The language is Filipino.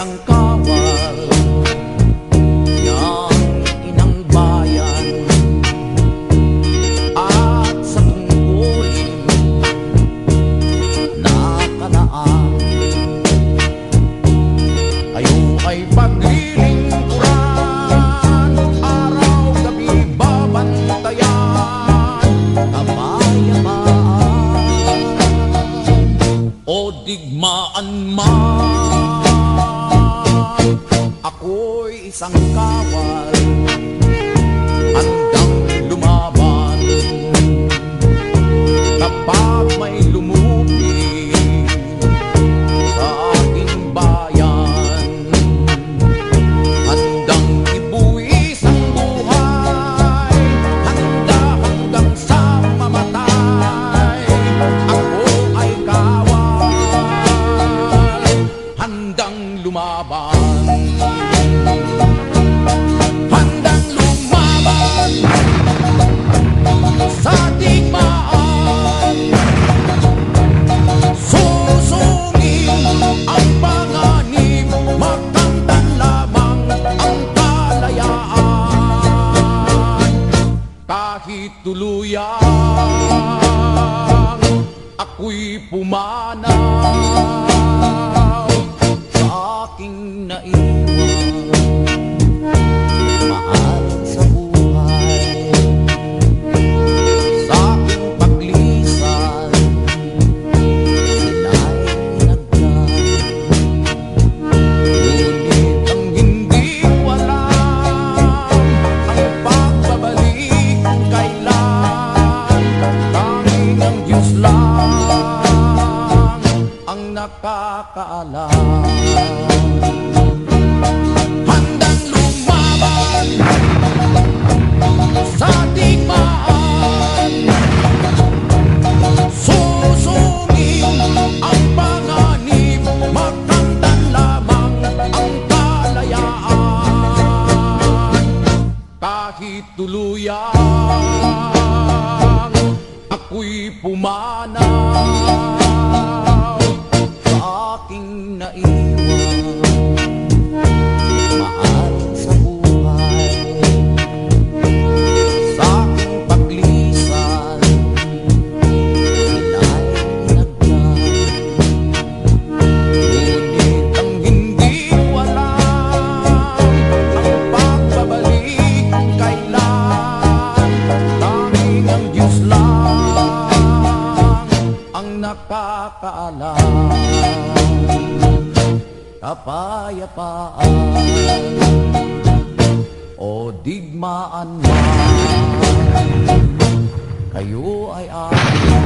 isang kawal ng inang bayan at sa tungkulin na kanaan. Kayo ay paglilingkuran, araw-gabi babantayan, kapayapaan o digmaan man. Ako'y isang kawal, handang lumaban kapag may lumupi sa aking bayan. Handang ibuwis ang buhay, handa hanggang sa mamatay. Ako ay kawal, handang lumaban. Handang lumaban sa digmaan, susungin ang panganib, magkamtan lamang ang kalayaan. Kahit tuluyan ako'y pumanaw sa aking naiwan, mahal sa buhay. Sa aking paglisan, sila'y nagdaan. Ngunit ang hindi ko alam, ang pagbabalik kung kailan. Tanging ang Diyos lang ang nakakaalam. Handang lumaban sa digmaan, susungin ang panganib, magkamtan lamang ang kalayaan. Kahit tuluyan ako'y pumanaw sa aking naiwan, mahal sa buhay. Sa aking paglisan, sila'y nagdaan. Ngunit ang hindi ko alam, ang pagbabalik kung kailan. Tanging ang Diyos lang ang nakakaalam. Kapayapaan o digmaan man, kayo ay aking